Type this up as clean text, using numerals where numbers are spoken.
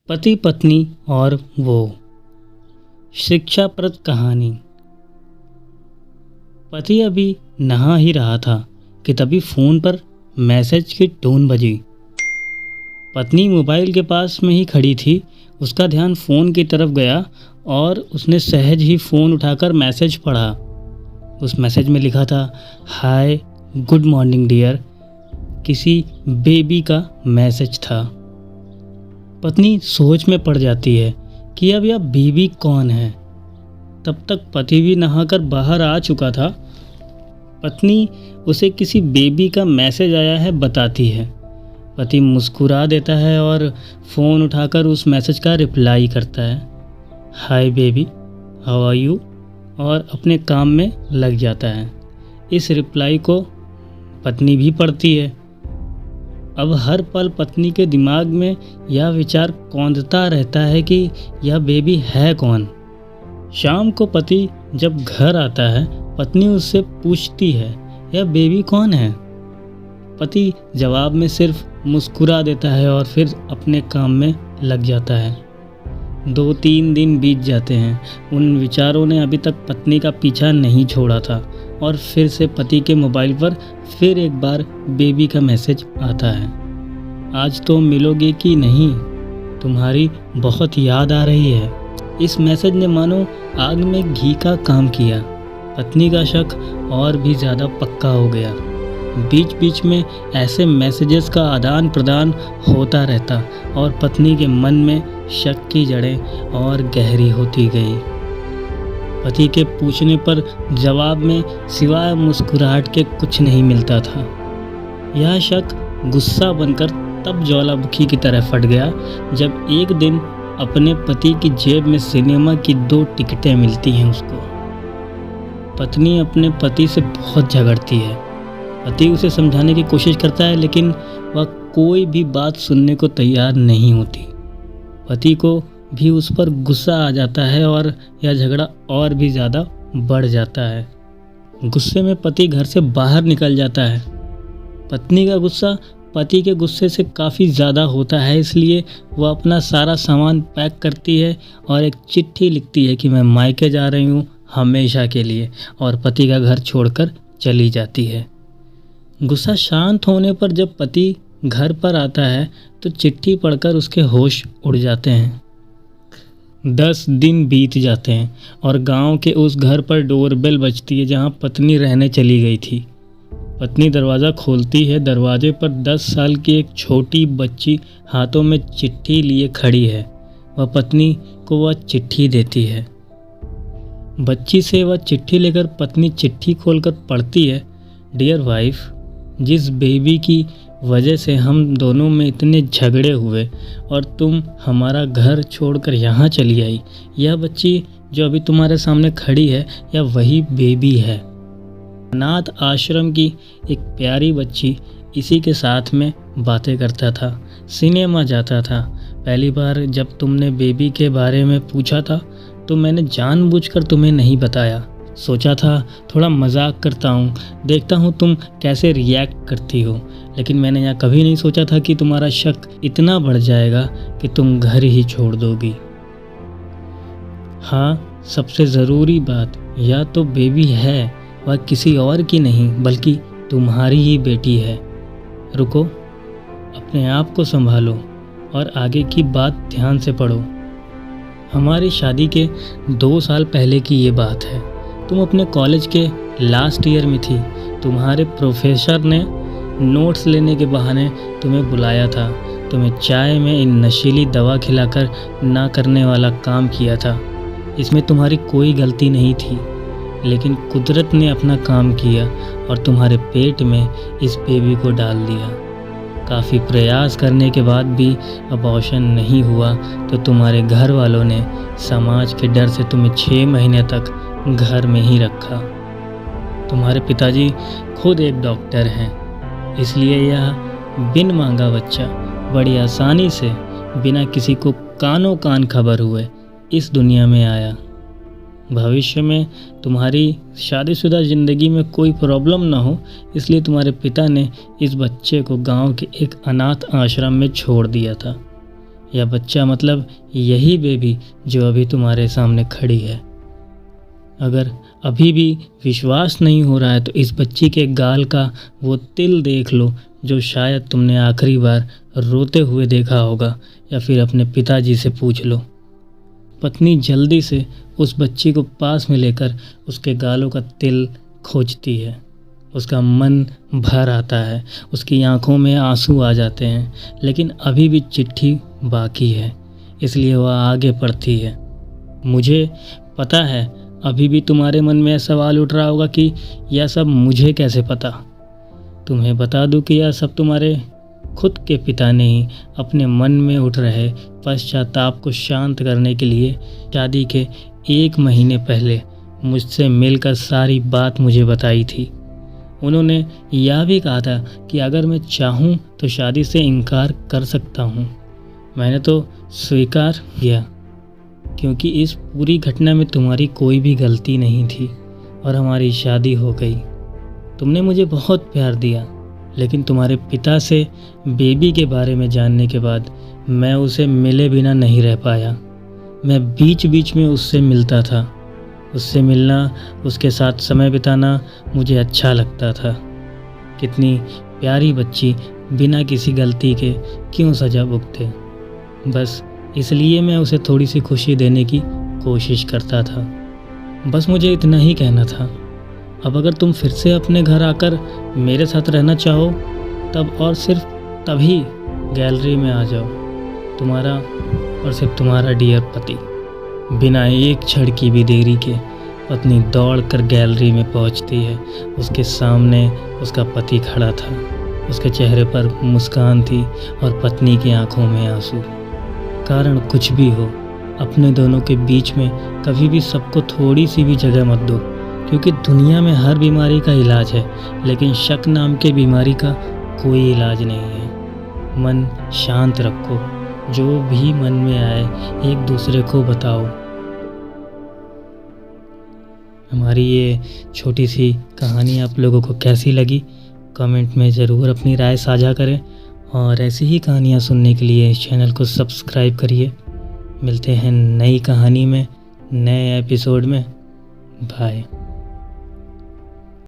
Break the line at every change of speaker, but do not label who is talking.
पति पत्नी और वो शिक्षाप्रद कहानी। पति अभी नहा ही रहा था कि तभी फ़ोन पर मैसेज की टोन बजी। पत्नी मोबाइल के पास में ही खड़ी थी। उसका ध्यान फ़ोन की तरफ गया और उसने सहज ही फ़ोन उठाकर मैसेज पढ़ा। उस मैसेज में लिखा था, हाय गुड मॉर्निंग डियर। किसी बेबी का मैसेज था। पत्नी सोच में पड़ जाती है कि अब यह बेबी कौन है। तब तक पति भी नहाकर बाहर आ चुका था। पत्नी उसे किसी बेबी का मैसेज आया है बताती है। पति मुस्कुरा देता है और फ़ोन उठाकर उस मैसेज का रिप्लाई करता है, hi baby how are you, और अपने काम में लग जाता है। इस रिप्लाई को पत्नी भी पढ़ती है। अब हर पल पत्नी के दिमाग में यह विचार कौंधता रहता है कि यह बेबी है कौन। शाम को पति जब घर आता है, पत्नी उससे पूछती है, यह बेबी कौन है। पति जवाब में सिर्फ मुस्कुरा देता है और फिर अपने काम में लग जाता है। 2-3 दिन बीत जाते हैं। उन विचारों ने अभी तक पत्नी का पीछा नहीं छोड़ा था और फिर से पति के मोबाइल पर फिर एक बार बेबी का मैसेज आता है, आज तो मिलोगे कि नहीं, तुम्हारी बहुत याद आ रही है। इस मैसेज ने मानो आग में घी का काम किया। पत्नी का शक और भी ज़्यादा पक्का हो गया। बीच बीच में ऐसे मैसेजेस का आदान प्रदान होता रहता और पत्नी के मन में शक की जड़ें और गहरी होती गई। पति के पूछने पर जवाब में सिवाय मुस्कुराहट के कुछ नहीं मिलता था। यह शक गुस्सा बनकर तब ज्वालामुखी की तरह फट गया जब एक दिन अपने पति की जेब में सिनेमा की 2 टिकटें मिलती हैं उसको। पत्नी अपने पति से बहुत झगड़ती है। पति उसे समझाने की कोशिश करता है लेकिन वह कोई भी बात सुनने को तैयार नहीं होती। पति को भी उस पर गुस्सा आ जाता है और यह झगड़ा और भी ज़्यादा बढ़ जाता है। गुस्से में पति घर से बाहर निकल जाता है। पत्नी का गुस्सा पति के गुस्से से काफ़ी ज़्यादा होता है, इसलिए वह अपना सारा सामान पैक करती है और एक चिट्ठी लिखती है कि मैं मायके जा रही हूँ हमेशा के लिए, और पति का घर छोड़कर चली जाती है। गुस्सा शांत होने पर जब पति घर पर आता है तो चिट्ठी पढ़कर उसके होश उड़ जाते हैं। 10 दिन बीत जाते हैं और गांव के उस घर पर डोरबेल बजती है जहां पत्नी रहने चली गई थी। पत्नी दरवाज़ा खोलती है। दरवाजे पर 10 साल की एक छोटी बच्ची हाथों में चिट्ठी लिए खड़ी है। वह पत्नी को वह चिट्ठी देती है। बच्ची से वह चिट्ठी लेकर पत्नी चिट्ठी खोलकर पढ़ती है, डियर वाइफ, जिस बेबी की वजह से हम दोनों में इतने झगड़े हुए और तुम हमारा घर छोड़कर यहाँ चली आई, यह बच्ची जो अभी तुम्हारे सामने खड़ी है यह वही बेबी है। अनाथ आश्रम की एक प्यारी बच्ची इसी के साथ में बातें करता था, सिनेमा जाता था। पहली बार जब तुमने बेबी के बारे में पूछा था तो मैंने जानबूझकर तुम्हें नहीं बताया। सोचा था थोड़ा मजाक करता हूँ, देखता हूँ तुम कैसे रिएक्ट करती हो, लेकिन मैंने यहाँ कभी नहीं सोचा था कि तुम्हारा शक इतना बढ़ जाएगा कि तुम घर ही छोड़ दोगी। हाँ, सबसे ज़रूरी बात, यह तो बेबी है, वह किसी और की नहीं बल्कि तुम्हारी ही बेटी है। रुको, अपने आप को संभालो और आगे की बात ध्यान से पढ़ो। हमारी शादी के 2 साल पहले की ये बात है। तुम अपने कॉलेज के लास्ट ईयर में थी। तुम्हारे प्रोफेसर ने नोट्स लेने के बहाने तुम्हें बुलाया था। तुम्हें चाय में इन नशीली दवा खिलाकर ना करने वाला काम किया था। इसमें तुम्हारी कोई गलती नहीं थी, लेकिन कुदरत ने अपना काम किया और तुम्हारे पेट में इस बेबी को डाल दिया। काफ़ी प्रयास करने के बाद भी अबॉर्शन नहीं हुआ तो तुम्हारे घर वालों ने समाज के डर से तुम्हें 6 महीने तक घर में ही रखा। तुम्हारे पिताजी खुद एक डॉक्टर हैं, इसलिए यह बिन मांगा बच्चा बड़ी आसानी से बिना किसी को कानों कान खबर हुए इस दुनिया में आया। भविष्य में तुम्हारी शादीशुदा ज़िंदगी में कोई प्रॉब्लम ना हो, इसलिए तुम्हारे पिता ने इस बच्चे को गांव के एक अनाथ आश्रम में छोड़ दिया था। या बच्चा मतलब यही बेबी जो अभी तुम्हारे सामने खड़ी है। अगर अभी भी विश्वास नहीं हो रहा है तो इस बच्ची के गाल का वो तिल देख लो जो शायद तुमने आखिरी बार रोते हुए देखा होगा, या फिर अपने पिताजी से पूछ लो। पत्नी जल्दी से उस बच्ची को पास में लेकर उसके गालों का तिल खोजती है। उसका मन भर आता है, उसकी आंखों में आंसू आ जाते हैं, लेकिन अभी भी चिट्ठी बाकी है, इसलिए वह आगे बढ़ती है। मुझे पता है अभी भी तुम्हारे मन में सवाल उठ रहा होगा कि यह सब मुझे कैसे पता। तुम्हें बता दूं कि यह सब तुम्हारे खुद के पिता ने ही अपने मन में उठ रहे पश्चाताप को शांत करने के लिए शादी के 1 महीने पहले मुझसे मिलकर सारी बात मुझे बताई थी। उन्होंने यह भी कहा था कि अगर मैं चाहूँ तो शादी से इनकार कर सकता हूँ। मैंने तो स्वीकार किया, क्योंकि इस पूरी घटना में तुम्हारी कोई भी गलती नहीं थी और हमारी शादी हो गई। तुमने मुझे बहुत प्यार दिया, लेकिन तुम्हारे पिता से बेबी के बारे में जानने के बाद मैं उसे मिले बिना नहीं रह पाया। मैं बीच बीच में उससे मिलता था। उससे मिलना, उसके साथ समय बिताना मुझे अच्छा लगता था। कितनी प्यारी बच्ची बिना किसी गलती के क्यों सजा भुगते। बस इसलिए मैं उसे थोड़ी सी खुशी देने की कोशिश करता था। बस मुझे इतना ही कहना था। अब अगर तुम फिर से अपने घर आकर मेरे साथ रहना चाहो तब और सिर्फ तभी गैलरी में आ जाओ। तुम्हारा और सिर्फ तुम्हारा डियर पति। बिना एक क्षण की भी देरी के पत्नी दौड़कर गैलरी में पहुंचती है। उसके सामने उसका पति खड़ा था। उसके चेहरे पर मुस्कान थी और पत्नी की आंखों में आंसू। कारण कुछ भी हो, अपने दोनों के बीच में कभी भी सबको थोड़ी सी भी जगह मत दो, क्योंकि दुनिया में हर बीमारी का इलाज है, लेकिन शक नाम के बीमारी का कोई इलाज नहीं है। मन शांत रखो, जो भी मन में आए एक दूसरे को बताओ। हमारी ये छोटी सी कहानी आप लोगों को कैसी लगी, कमेंट में ज़रूर अपनी राय साझा करें, और ऐसी ही कहानियाँ सुनने के लिए इस चैनल को सब्सक्राइब करिए। मिलते हैं नई कहानी में, नए एपिसोड में। बाय।